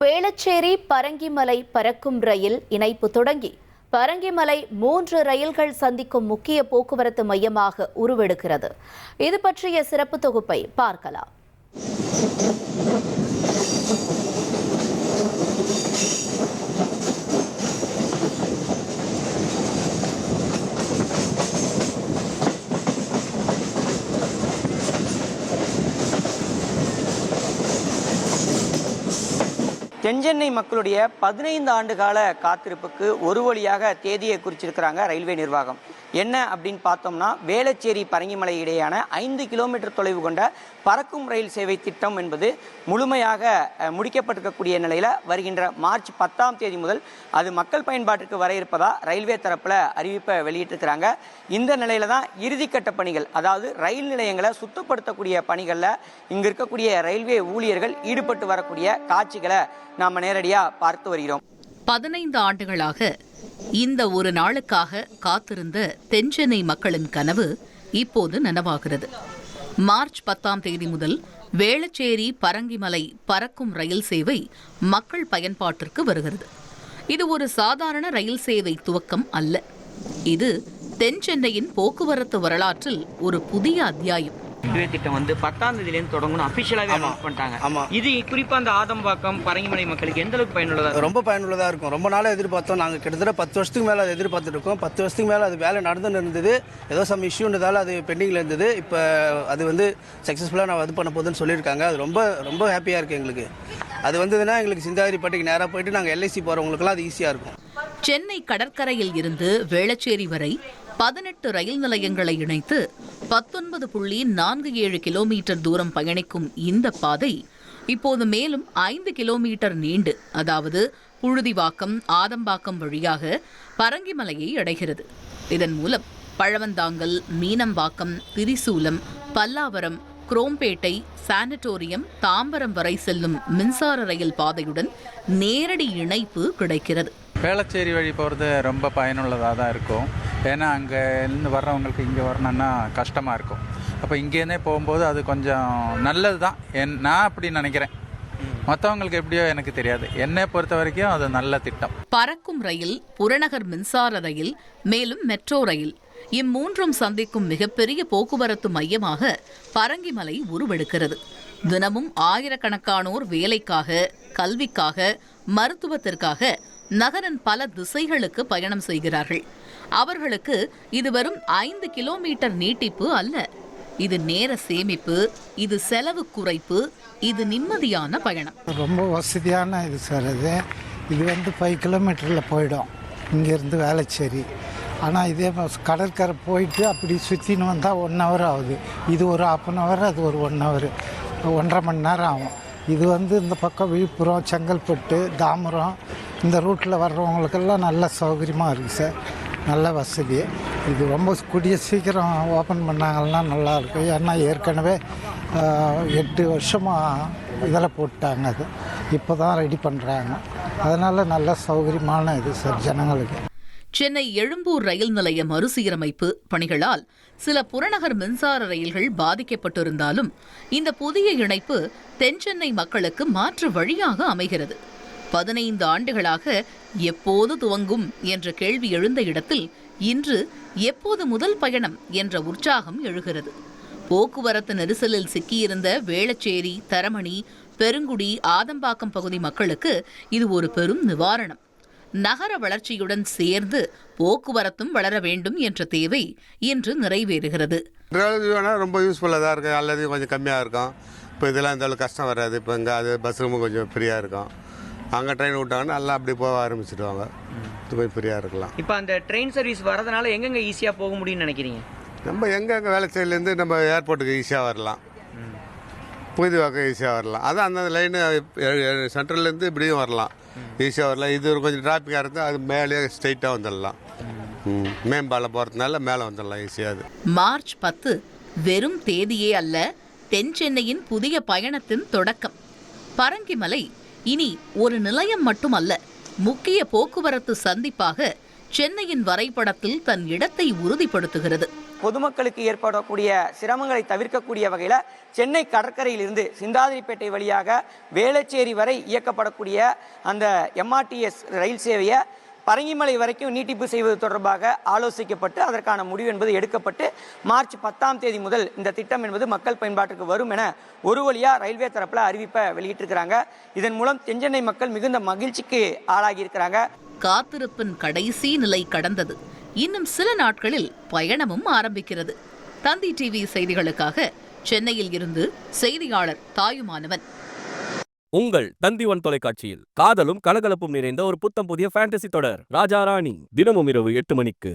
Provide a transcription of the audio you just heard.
வேளச்சேரி பரங்கிமலை பறக்கும் ரயில் இணைப்பு தொடங்கி பரங்கிமலை 3 ரயில்கள் சந்திக்கும் முக்கிய போக்குவரத்து மையமாக உருவெடுக்கிறது. இது பற்றிய சிறப்பு தொகுப்பை பார்க்கலாம். தென்சென்னை மக்களுடைய 15 ஆண்டு கால காத்திருப்புக்கு ஒரு வழியாக தேதியை குறிச்சிருக்கிறாங்க ரயில்வே நிர்வாகம். என்ன அப்படின்னு பார்த்தோம்னா, வேளச்சேரி பரங்கிமலை இடையான 5 கிலோமீட்டர் தொலைவு கொண்ட பறக்கும் ரயில் சேவை திட்டம் என்பது முழுமையாக முடிக்கப்பட்டிருக்கக்கூடிய நிலையில் வருகின்ற மார்ச் 10ஆம் தேதி முதல் அது மக்கள் பயன்பாட்டிற்கு வர இருப்பதா ரயில்வே தரப்பில் அறிவிப்பை வெளியிட்டிருக்கிறாங்க. இந்த நிலையில தான் இறுதிக்கட்ட பணிகள், அதாவது ரயில் நிலையங்களை சுத்தப்படுத்தக்கூடிய பணிகளில் இங்கு இருக்கக்கூடிய ரயில்வே ஊழியர்கள் ஈடுபட்டு வரக்கூடிய காட்சிகளை நாம் நேரடியாக பார்த்து வருகிறோம். 15 ஆண்டுகளாக இந்த ஒரு நாளுக்காக காத்திருந்த தென்சென்னை மக்களின் கனவு இப்போது நனவாகிறது. மார்ச் 10ஆம் தேதி முதல் வேளச்சேரி பரங்கிமலை பறக்கும் ரயில் சேவை மக்கள் பயன்பாட்டிற்கு வருகிறது. இது ஒரு சாதாரண ரயில் சேவை துவக்கம் அல்ல. இது தென்சென்னையின் போக்குவரத்து வரலாற்றில் ஒரு புதிய அத்தியாயம். ரயில்வே திட்டம் 10ஆம் தேதியிலேருந்து தொடங்கணும் அபிஷியலாவே அனௌன்ஸ் பண்ணிட்டாங்க. இது குறிப்பா அந்த ஆதம்பாக்கம் பரங்கிமலை மக்களுக்கு எந்த அளவுக்கு பயனுள்ளதா? ரொம்ப பயனுள்ளதா இருக்கும். ரொம்ப நாளா எதிர்பார்த்தோம். நாங்கள் கிட்டத்தட்ட 10 வருஷத்துக்கு மேலே அதை எதிர்பார்த்துட்டு இருக்கோம். 10 வருஷத்துக்கு மேலே அது வேலை நடந்துன்னு இருந்தது. ஏதோ சம் இஷ்யூன்றதால அது பெண்டிங்கில் இருந்தது. இப்போ அது சக்ஸஸ்ஃபுல்லாக நான் இது பண்ண போதுன்னு சொல்லியிருக்காங்க. அது ரொம்ப ரொம்ப ஹாப்பியாக இருக்குது எங்களுக்கு. அது வந்ததுன்னா எங்களுக்கு சிந்தாதிரிப்பட்டிக்கு நேராக போயிட்டு நாங்கள் எல்ஐசி போகிறவங்களுக்குலாம் அது ஈஸியாக இருக்கும். சென்னை கடற்கரையில் இருந்து வேளச்சேரி வரை 18 ரயில் நிலையங்களை இணைத்து 19.47 கிலோமீட்டர் தூரம் பயணிக்கும் இந்த பாதை இப்போது மேலும் 5 கிலோமீட்டர் நீண்டு, அதாவது புழுதிவாக்கம் ஆதம்பாக்கம் வழியாக பரங்கிமலையை அடைகிறது. இதன் மூலம் பழவந்தாங்கல், மீனம்பாக்கம், திரிசூலம், பல்லாவரம், குரோம்பேட்டை, சானட்டோரியம், தாம்பரம் வரை செல்லும் மின்சார ரயில் பாதையுடன் நேரடி இணைப்பு கிடைக்கிறது. வேளச்சேரி வழி போகிறது ரொம்ப பயனுள்ளதாக தான் இருக்கும். ஏன்னா அங்கே இருந்து வர்றவங்களுக்கு இங்கே வரணும்னா கஷ்டமாக இருக்கும். அப்போ இங்கேருந்தே போகும்போது அது கொஞ்சம் நல்லது தான். நான் அப்படி நினைக்கிறேன். மற்றவங்களுக்கு எப்படியோ எனக்கு தெரியாது. என்னை பொறுத்த வரைக்கும் அது நல்ல திட்டம். பறக்கும் ரயில், புறநகர் மின்சார ரயில், மேலும் மெட்ரோ ரயில், இம்மூன்றும் சந்திக்கும் மிகப்பெரிய போக்குவரத்து மையமாக பரங்கிமலை உருவெடுக்கிறது. தினமும் ஆயிரக்கணக்கானோர் வேலைக்காக, கல்விக்காக, மருத்துவத்திற்காக நகரின் பல திசைகளுக்கு பயணம் செய்கிறார்கள். அவர்களுக்கு இது வெறும் 5 கிலோமீட்டர் நீட்டிப்பு அல்ல. இது நேர சேமிப்பு, இது செலவு குறைப்பு, இது நிம்மதியான பயணம். ரொம்ப வசதியான இது சார். இது 5 கிலோமீட்டரில் போயிடும் இங்கேருந்து வேளச்சேரி. ஆனால் இதே கடற்கரை போயிட்டு அப்படி சுற்றின்னு வந்தால் 1 ஹவர் ஆகுது. இது ஒரு 1/2 ஹவர், அது ஒரு 1 ஹவர், 1.5 மணி நேரம் ஆகும். இது இந்த பக்கம் விழுப்புரம், செங்கல்பட்டு, தாம்பரம் இந்த ரூட்டில் வர்றவங்களுக்கெல்லாம் நல்ல சௌகரியமாக இருக்குது சார். நல்ல வசதி. இது ரொம்ப கூடிய சீக்கிரம் ஓப்பன் பண்ணாங்கன்னா நல்லாயிருக்கும். ஏன்னா ஏற்கனவே 8 வருஷமாக இதில் போட்டாங்க. அது இப்போ தான் ரெடி பண்ணுறாங்க. அதனால் நல்ல சௌகரியமான இது சார் ஜனங்களுக்கு. சென்னை எழும்பூர் ரயில் நிலைய மறுசீரமைப்பு பணிகளால் சில புறநகர் மின்சார ரயில்கள் பாதிக்கப்பட்டிருந்தாலும் இந்த புதிய இணைப்பு தென்சென்னை மக்களுக்கு மாற்று வழியாக அமைகிறது. 15 ஆண்டுகளாக எப்போது துவங்கும் என்ற கேள்வி எழுந்த இடத்தில் இன்று எப்போது முதல் பயணம் என்ற உற்சாகம் எழுகிறது. போக்குவரத்து நெரிசலில் சிக்கியிருந்த வேளச்சேரி, தரமணி, பெருங்குடி, ஆதம்பாக்கம் பகுதி மக்களுக்கு இது ஒரு பெரும் நிவாரணம். நகர வளர்ச்சியுடன் சேர்ந்து போக்குவரத்தும் வளர வேண்டும் என்ற தேவை இன்று நிறைவேறுகிறது. ரொம்ப யூஸ்ஃபுல்லாக தான் இருக்கும். அல்லது கொஞ்சம் கம்மியாக இருக்கும். இப்போ இதெல்லாம் இந்த அளவுக்கு கஷ்டம் வராது. இப்போ இங்கே அது பஸ் ரொம்ப கொஞ்சம் ஃப்ரீயாக இருக்கும். அங்கே ட்ரெயின் விட்டாங்கன்னா நல்லா அப்படி போக ஆரம்பிச்சிடுவாங்க. இது கொஞ்சம் ஃப்ரீயாக இருக்கலாம். இப்போ அந்த ட்ரெயின் சர்வீஸ் வரதுனால எங்கெங்கே ஈஸியாக போக முடியும்னு நினைக்கிறீங்க? நம்ம எங்கெங்கே வேளச்சேரியிலேருந்து நம்ம ஏர்போர்ட்டுக்கு ஈஸியாக வரலாம், புழுதிவாக்கம் ஈஸியாக வரலாம். அதான் அந்த லைனு சென்ட்ரல்லேருந்து இப்படியும் வரலாம், ஈஸியாக வரலாம். இது ஒரு கொஞ்சம் டிராஃபிக்காக இருந்தால் அது மேலே ஸ்ட்ரைட்டாக வந்துடலாம். மேம்பாலம் போகிறதுனால மேலே வந்துடலாம் ஈஸியாக. மார்ச் 10 வெறும் தேதியே அல்ல, தென்சென்னையின் புதிய பயணத்தின் தொடக்கம். பரங்கிமலை இனி ஒரு நிலையம் மட்டுமல்ல, முக்கிய போக்குவரத்து சந்திப்பாக சென்னையின் வரைபடத்தில் தன் இடத்தை உறுதிப்படுத்துகிறது. பொதுமக்களுக்கு ஏற்படக்கூடிய சிரமங்களை தவிர்க்கக்கூடிய வகையில் சென்னை கடற்கரையிலிருந்து சிந்தாதிரிப்பேட்டை வழியாக வேளச்சேரி வரை இயக்கப்படக்கூடிய அந்த எம்ஆர்டிஎஸ் ரயில் சேவையை பரங்கிமலை வரைக்கும் நீட்டிப்பு செய்வது தொடர்பாக ஆலோசிக்கப்பட்டு அதற்கான முடிவு என்பது எடுக்கப்பட்டு மார்ச் 10ஆம் தேதி முதல் இந்த திட்டம் என்பது மக்கள் பயன்பாட்டுக்கு வரும் என ஒரு வழியா ரயில்வே தரப்புல அறிவிப்பை வெளியிட்டிருக்கிறாங்க. இதன் மூலம் தென்சென்னை மக்கள் மிகுந்த மகிழ்ச்சிக்கு ஆளாகி இருக்கிறாங்க. காத்திருப்பின் கடைசி நிலை கடந்தது. இன்னும் சில நாட்களில் பயணமும் ஆரம்பிக்கிறது. தந்தி டிவி செய்திகளுக்காக சென்னையில் இருந்து செய்தியாளர் தாயுமானவன். உங்கள் தந்தி ஒன் தொலைக்காட்சியில் காதலும் கலகலப்பும் நிறைந்த ஒரு புத்தம் புதிய ஃபேண்டசி தொடர் ராஜா ராணி தினமும் இரவு 8 மணிக்கு.